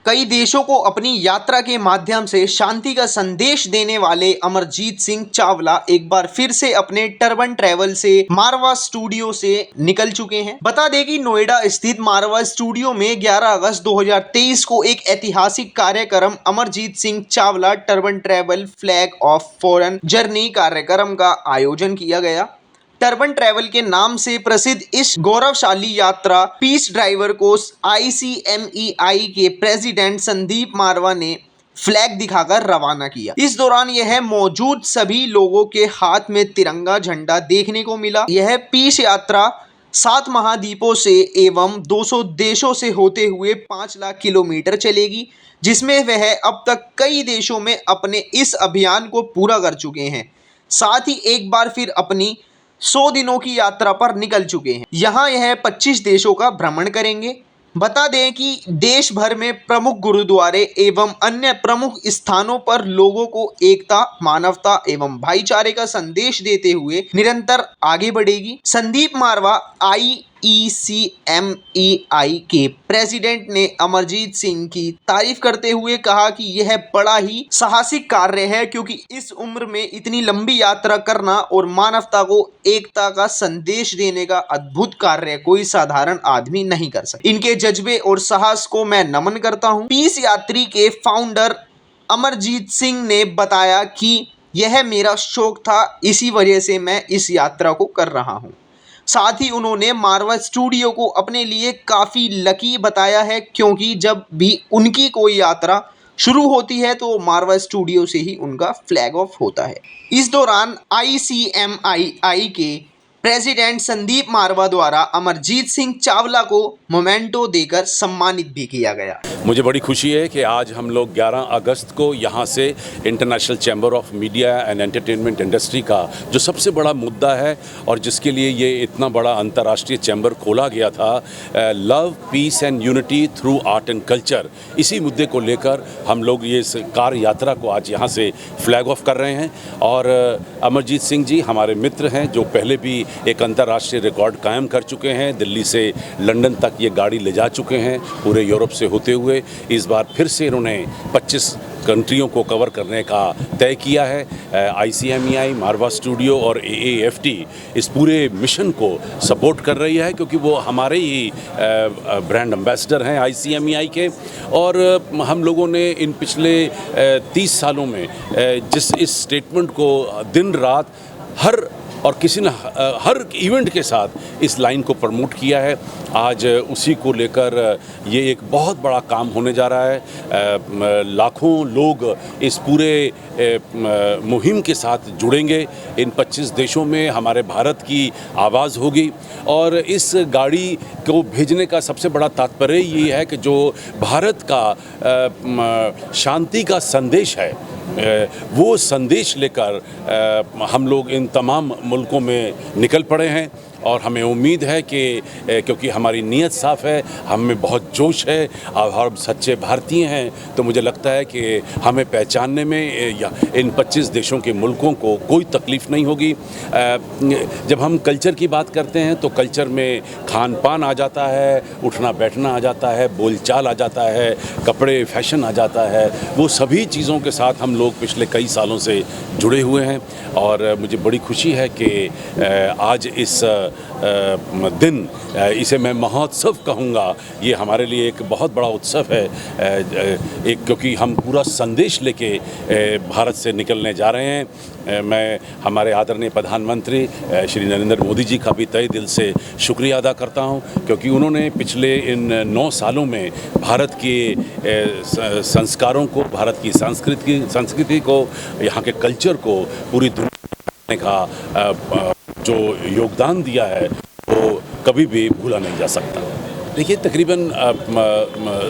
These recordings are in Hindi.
कई देशों को अपनी यात्रा के माध्यम से शांति का संदेश देने वाले अमरजीत सिंह चावला एक बार फिर से अपने टर्बन ट्रैवल से मारवा स्टूडियो से निकल चुके हैं। बता दें कि नोएडा स्थित मारवा स्टूडियो में 11 अगस्त 2023 को एक ऐतिहासिक कार्यक्रम Amarjeet Singh Chawla turban travel flag of foreign journey कार्यक्रम का आयोजन किया गया। टर्बन ट्रैवल के नाम से प्रसिद्ध इस गौरवशाली यात्रा पीस ड्राइवर को ICMEI के प्रेसिडेंट संदीप मारवा ने फ्लैग दिखाकर रवाना किया। इस दौरान यह मौजूद सभी लोगों के हाथ में तिरंगा झंडा देखने को मिला। यह पीस यात्रा 7 महाद्वीपों से एवं 200 देशों से होते हुए 5 लाख किलोमीटर चलेगी, जिसमें वह अब तक कई देशों में अपने इस अभियान को पूरा कर चुके हैं। साथ ही एक बार फिर अपनी 100 दिनों की यात्रा पर निकल चुके हैं। यहाँ यह 25 देशों का भ्रमण करेंगे। बता दें कि देश भर में प्रमुख गुरुद्वारे एवं अन्य प्रमुख स्थानों पर लोगों को एकता, मानवता एवं भाईचारे का संदेश देते हुए निरंतर आगे बढ़ेगी। संदीप मारवा ICMEI के प्रेसिडेंट ने अमरजीत सिंह की तारीफ करते हुए कहा कि यह बड़ा ही साहसिक कार्य है, क्योंकि इस उम्र में इतनी लंबी यात्रा करना और मानवता को एकता का संदेश देने का अद्भुत कार्य कोई साधारण आदमी नहीं कर सकता। इनके जज्बे और साहस को मैं नमन करता हूँ। पीस यात्री के फाउंडर अमरजीत सिंह ने बताया कि यह मेरा शौक था, इसी वजह से मैं इस यात्रा को कर रहा हूँ। साथ ही उन्होंने मारवा स्टूडियो को अपने लिए काफ़ी लकी बताया है, क्योंकि जब भी उनकी कोई यात्रा शुरू होती है तो मारवा स्टूडियो से ही उनका फ्लैग ऑफ होता है। इस दौरान ICMEI के प्रेसिडेंट संदीप मारवा द्वारा अमरजीत सिंह चावला को मोमेंटो देकर सम्मानित भी किया गया। मुझे बड़ी खुशी है कि आज हम लोग 11 अगस्त को यहाँ से international chamber of media and entertainment industry का जो सबसे बड़ा मुद्दा है और जिसके लिए ये इतना बड़ा अंतर्राष्ट्रीय चैम्बर खोला गया था, love, peace and unity through art and culture, इसी मुद्दे को लेकर हम लोग ये कार यात्रा को आज यहाँ से फ्लैग ऑफ कर रहे हैं। और अमरजीत सिंह जी हमारे मित्र हैं जो पहले भी एक अंतर्राष्ट्रीय रिकॉर्ड कायम कर चुके हैं। दिल्ली से लंदन तक ये गाड़ी ले जा चुके हैं, पूरे यूरोप से होते हुए। इस बार फिर से इन्होंने 25 कंट्रियों को कवर करने का तय किया है। ICMEI, मारवा स्टूडियो और AAFT इस पूरे मिशन को सपोर्ट कर रही है, क्योंकि वो हमारे ही ब्रांड एम्बेसडर हैं ICMEI के। और हम लोगों ने इन पिछले 30 सालों में जिस इस स्टेटमेंट को दिन रात हर इवेंट के साथ इस लाइन को प्रमोट किया है, आज उसी को लेकर ये एक बहुत बड़ा काम होने जा रहा है। लाखों लोग इस पूरे मुहिम के साथ जुड़ेंगे। इन 25 देशों में हमारे भारत की आवाज़ होगी। और इस गाड़ी को भेजने का सबसे बड़ा तात्पर्य ये है कि जो भारत का शांति का संदेश है, वो संदेश लेकर हम लोग इन तमाम मुल्कों में निकल पड़े हैं। और हमें उम्मीद है कि क्योंकि हमारी नीयत साफ़ है, हम में बहुत जोश है और हम सच्चे भारतीय हैं, तो मुझे लगता है कि हमें पहचानने में या इन 25 देशों के मुल्कों को कोई तकलीफ़ नहीं होगी। जब हम कल्चर की बात करते हैं तो कल्चर में खान पान आ जाता है, उठना बैठना आ जाता है, बोलचाल आ जाता है, कपड़े फैशन आ जाता है। वो सभी चीज़ों के साथ हम लोग पिछले कई सालों से जुड़े हुए हैं। और मुझे बड़ी खुशी है कि आज इस दिन, इसे मैं महोत्सव कहूँगा, ये हमारे लिए एक बहुत बड़ा उत्सव है। क्योंकि हम पूरा संदेश लेके भारत से निकलने जा रहे हैं। मैं हमारे आदरणीय प्रधानमंत्री श्री नरेंद्र मोदी जी का भी तहे दिल से शुक्रिया अदा करता हूँ, क्योंकि उन्होंने पिछले इन 9 सालों में भारत के संस्कारों को, भारत की संस्कृति को, यहाँ के कल्चर को पूरी दुनिया में का जो योगदान दिया है वो कभी भी भूला नहीं जा सकता। देखिए, तकरीबन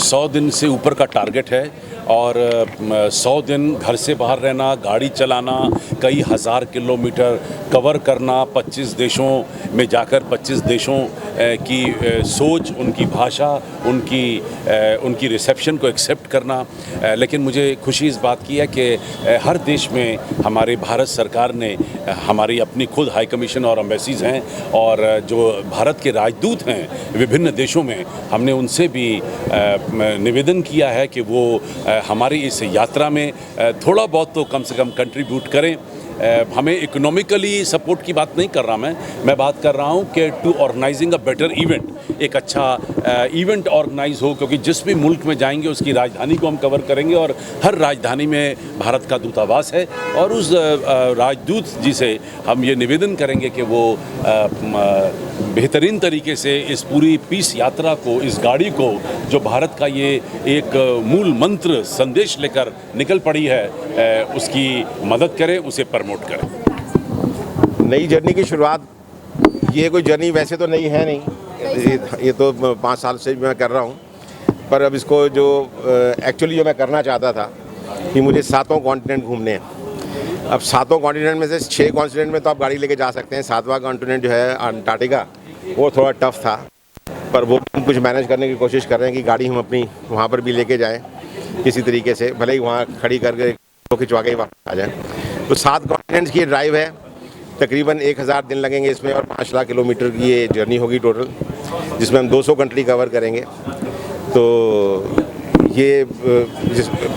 100 दिन से ऊपर का टारगेट है और 100 दिन घर से बाहर रहना, गाड़ी चलाना, कई हज़ार किलोमीटर कवर करना, 25 देशों में जाकर 25 देशों की सोच, उनकी भाषा, उनकी रिसेप्शन को एक्सेप्ट करना। लेकिन मुझे खुशी इस बात की है कि हर देश में हमारे भारत सरकार ने हमारी अपनी खुद हाई कमीशन और एम्बेसीज हैं, और जो भारत के राजदूत हैं विभिन्न देशों में, हमने उनसे भी निवेदन किया है कि वो हमारी इस यात्रा में थोड़ा बहुत तो कम से कम कंट्रीब्यूट करें। हमें इकोनॉमिकली सपोर्ट की बात नहीं कर रहा मैं बात कर रहा हूँ कि to organising a better event, एक अच्छा इवेंट ऑर्गेनाइज हो, क्योंकि जिस भी मुल्क में जाएंगे उसकी राजधानी को हम कवर करेंगे, और हर राजधानी में भारत का दूतावास है, और उस राजदूत जी से हम ये निवेदन करेंगे कि वो बेहतरीन तरीके से इस पूरी पीस यात्रा को, इस गाड़ी को, जो भारत का ये एक मूल मंत्र संदेश लेकर निकल पड़ी है, उसकी मदद करें, उसे प्रमोट करें। नई जर्नी की शुरुआत, ये कोई जर्नी वैसे तो नहीं है, ये तो 5 साल से मैं कर रहा हूँ, पर अब इसको जो एक्चुअली जो मैं करना चाहता था कि मुझे 7 कॉन्टिनेंट घूमने हैं। अब 7 कॉन्टिनेंट में से 6 कॉन्टिनेंट में तो आप गाड़ी लेके जा सकते हैं। 7वां कॉन्टिनेंट जो है अंटार्कटिका, वो थोड़ा टफ था, पर वो हम कुछ मैनेज करने की कोशिश कर रहे हैं कि गाड़ी हम अपनी वहाँ पर भी लेके जाएं किसी तरीके से, भले ही वहाँ खड़ी करके खिंचवा के ही वापस आ जाए। तो 7 कॉन्टिनेंट्स की ड्राइव है, तकरीबन 1000 दिन लगेंगे इसमें, और 5 लाख किलोमीटर की ये जर्नी होगी टोटल, जिसमें हम 200 कंट्री कवर करेंगे। तो ये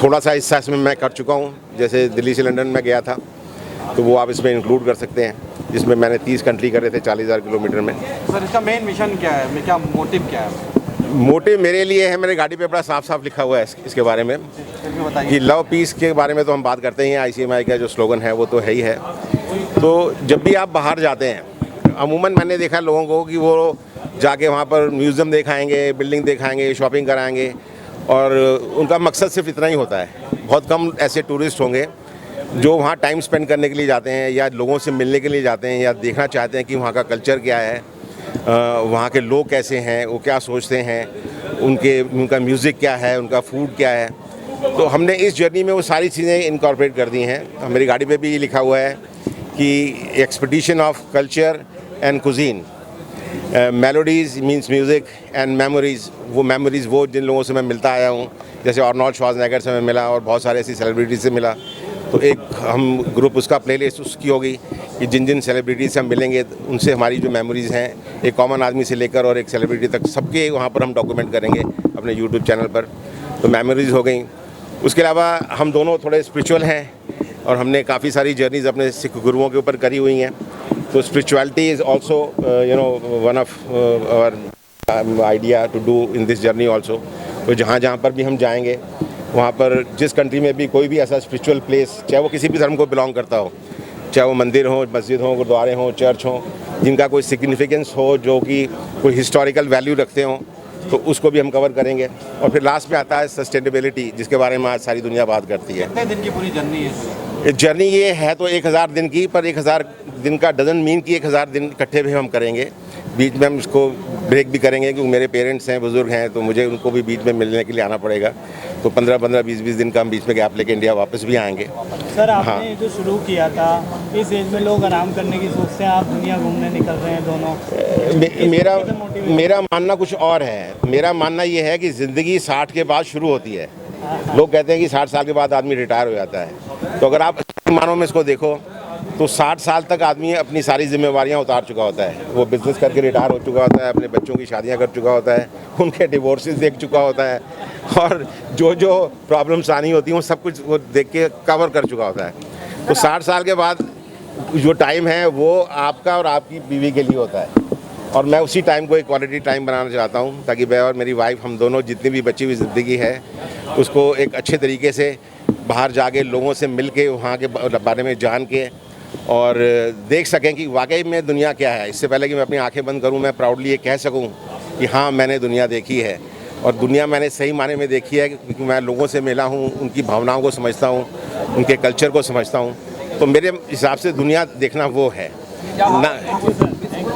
थोड़ा सा हिस्सा इसमें मैं कर चुका हूँ, जैसे दिल्ली से लंदन में गया था, तो वो आप इसमें इंक्लूड कर सकते हैं, जिसमें मैंने 30 कंट्री करे थे 40,000 किलोमीटर में। सर, इसका मेन मिशन क्या है, क्या मोटिव क्या है? मोटिव मेरे लिए है, मेरे गाड़ी पे बड़ा साफ साफ लिखा हुआ है इसके बारे में कि लव पीस के बारे में तो हम बात करते हैं, ICMI का जो स्लोगन है वो तो है ही है। तो जब भी आप बाहर जाते हैं, अमूमन मैंने देखा लोगों को कि वो जाके वहाँ पर म्यूज़ियम दिखाएंगे, बिल्डिंग दिखाएंगे, शॉपिंग कराएंगे, और उनका मकसद सिर्फ इतना ही होता है। बहुत कम ऐसे टूरिस्ट होंगे जो वहाँ टाइम स्पेंड करने के लिए जाते हैं, या लोगों से मिलने के लिए जाते हैं, या देखना चाहते हैं कि वहाँ का कल्चर क्या है, वहाँ के लोग कैसे हैं, वो क्या सोचते हैं, उनका म्यूज़िक क्या है, उनका फूड क्या है। तो हमने इस जर्नी में वो सारी चीज़ें इनकॉर्पोरेट कर दी हैं। मेरी गाड़ी पे भी लिखा हुआ है कि expedition of culture and cuisine, melodies means music and memories, वो मेमोरीज़ वो जिन लोगों से मैं मिलता आया हूँ, जैसे आर्नोल्ड श्वार्ज़नेगर से मैं मिला और बहुत सारे ऐसी सेलिब्रिटी से मिला। तो एक हम ग्रुप उसका प्लेलिस्ट उसकी होगी कि जिन जिन सेलिब्रिटी से हम मिलेंगे उनसे हमारी जो मेमोरीज़ हैं, एक कॉमन आदमी से लेकर और एक सेलिब्रिटी तक, सबके वहाँ पर हम डॉक्यूमेंट करेंगे अपने यूट्यूब चैनल पर। तो मेमोरीज़ हो गई। उसके अलावा हम दोनों थोड़े स्पिरिचुअल हैं, और हमने काफ़ी सारी जर्नीज़ अपने सिख गुरुओं के ऊपर करी हुई हैं। तो spirituality is also one of our idea to do in this journey also. तो जहाँ जहाँ पर भी हम जाएंगे, वहाँ पर जिस कंट्री में भी कोई भी ऐसा स्पिरिचुअल प्लेस, चाहे वो किसी भी धर्म को बिलोंग करता हो, चाहे वो मंदिर हो, मस्जिद हो, गुरुद्वारे हों, चर्च हों, जिनका कोई सिग्निफिकेंस हो, जो कि कोई हिस्टोरिकल वैल्यू रखते हों, तो उसको भी हम कवर करेंगे। और फिर लास्ट में आता है सस्टेनेबिलिटी, जिसके बारे में आज सारी दुनिया बात करती है। कितने दिन की पूरी जर्नी है? जर्नी ये है तो 1000 दिन की, पर 1000 दिन का डजन मीन कि 1000 दिन इकट्ठे भी हम करेंगे। बीच में हम इसको ब्रेक भी करेंगे, क्योंकि मेरे पेरेंट्स हैं, बुज़ुर्ग हैं, तो मुझे उनको भी बीच में मिलने के लिए आना पड़ेगा। तो 15-15, 20-20 दिन का हम बीच में गैप लेके इंडिया वापस भी आएंगे। सर, आपने जो शुरू किया था, इस एज में लोग आराम करने की सोचते हैं, आप दुनिया घूमने निकल रहे हैं दोनों। मेरा मानना कुछ और है। मेरा मानना ये है कि ज़िंदगी 60 के बाद शुरू होती है। लोग कहते हैं कि 60 साल के बाद आदमी रिटायर हो जाता है, तो अगर आप मानों में इसको देखो तो 60 साल तक आदमी अपनी सारी जिम्मेवारियां उतार चुका होता है। वो बिज़नेस करके रिटायर हो चुका होता है, अपने बच्चों की शादियां कर चुका होता है, उनके डिवोर्सेस देख चुका होता है, और जो जो प्रॉब्लम्स आनी होती हैं वो सब कुछ वो देख के कवर कर चुका होता है। तो 60 साल के बाद जो टाइम है वो आपका और आपकी बीवी के लिए होता है, और मैं उसी टाइम को एक क्वालिटी टाइम बनाना चाहता हूँ, ताकि मैं और मेरी वाइफ, हम दोनों जितनी भी बची हुई ज़िंदगी है उसको एक अच्छे तरीके से बाहर जाके लोगों से मिल के, वहाँ के बारे में जान के, और देख सकें कि वाकई में दुनिया क्या है। इससे पहले कि मैं अपनी आंखें बंद करूं, मैं प्राउडली ये कह सकूं कि हाँ, मैंने दुनिया देखी है, और दुनिया मैंने सही माने में देखी है, क्योंकि मैं लोगों से मिला हूं, उनकी भावनाओं को समझता हूं, उनके कल्चर को समझता हूं। तो मेरे हिसाब से दुनिया देखना वो है ना।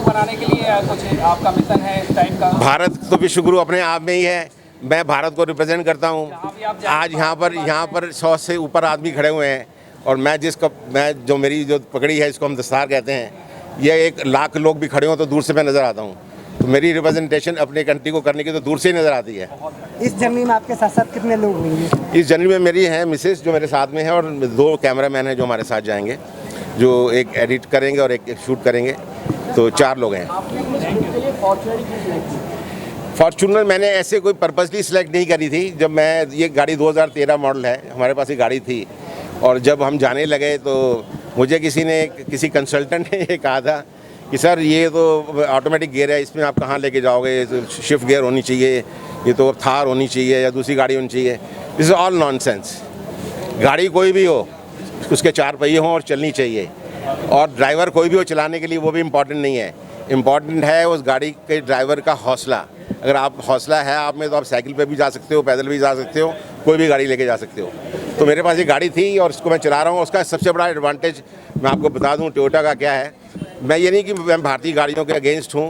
बनाने के लिए कुछ आपका मिशन है इस टाइप का? भारत तो विश्व गुरु अपने आप में ही है, मैं भारत को रिप्रेजेंट करता हूँ। आज यहाँ पर 100 से ऊपर आदमी खड़े हुए हैं और मैं जो मेरी जो पगड़ी है इसको हम दस्तार कहते हैं, ये 1 लाख लोग भी खड़े हों तो दूर से मैं नज़र आता हूँ। तो मेरी रिप्रेजेंटेशन अपने कंट्री को करने की तो दूर से ही नज़र आती है। इस जर्नी में आपके साथ साथ कितने लोग होंगे? इस जर्नी में मेरी हैं मिसेस जो मेरे साथ में है और 2 कैमरामैन हैं जो हमारे साथ जाएंगे, जो एक एडिट करेंगे और एक शूट करेंगे, तो 4 लोग हैं। फॉर्च्यूनर मैंने ऐसे कोई पर्पसली सिलेक्ट नहीं करी थी। जब मैं ये गाड़ी 2013 मॉडल है, हमारे पास ये गाड़ी थी और जब हम जाने लगे तो मुझे किसी कंसल्टेंट ने ये कहा था कि सर ये तो ऑटोमेटिक गियर है, इसमें आप कहाँ लेके जाओगे, तो शिफ्ट गियर होनी चाहिए, ये तो थार होनी चाहिए या दूसरी गाड़ी होनी चाहिए। This is all nonsense. गाड़ी कोई भी हो, उसके 4 पहिए हों और चलनी चाहिए, और ड्राइवर कोई भी हो चलाने के लिए, वो भी इम्पॉर्टेंट नहीं है। इम्पॉर्टेंट है उस गाड़ी के ड्राइवर का हौसला। अगर आप हौसला है आप में तो आप साइकिल पे भी जा सकते हो, पैदल भी जा सकते हो, कोई भी गाड़ी लेके जा सकते हो। तो मेरे पास ये गाड़ी थी और इसको मैं चला रहा हूँ। उसका सबसे बड़ा एडवांटेज मैं आपको बता दूँ टोयोटा का क्या है। मैं ये नहीं कि मैं भारतीय गाड़ियों के अगेंस्ट हूँ।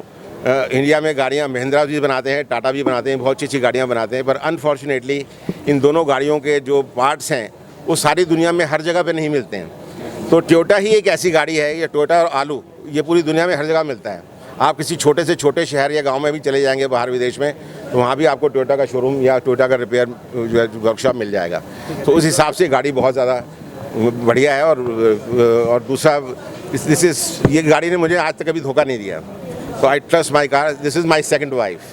इंडिया में गाड़ियाँ महिंद्रा भी बनाते हैं, टाटा भी बनाते हैं, बहुत अच्छी गाड़ियाँ बनाते हैं, पर अनफॉर्चुनेटली इन दोनों गाड़ियों के जो पार्ट्स हैं वो सारी दुनिया में हर जगह पे नहीं मिलते हैं। तो टोयोटा ही एक ऐसी गाड़ी है, ये टोयोटा और आलू, ये पूरी दुनिया में हर जगह मिलता है। आप किसी छोटे से छोटे शहर या गांव में भी चले जाएंगे बाहर विदेश में, तो वहाँ भी आपको टोयोटा का शोरूम या टोयोटा का रिपेयर वर्कशॉप मिल जाएगा। तो उस हिसाब से गाड़ी बहुत ज़्यादा बढ़िया है। और दूसरा, ये गाड़ी ने मुझे आज तक कभी धोखा नहीं दिया। तो I trust my car, this is my second wife.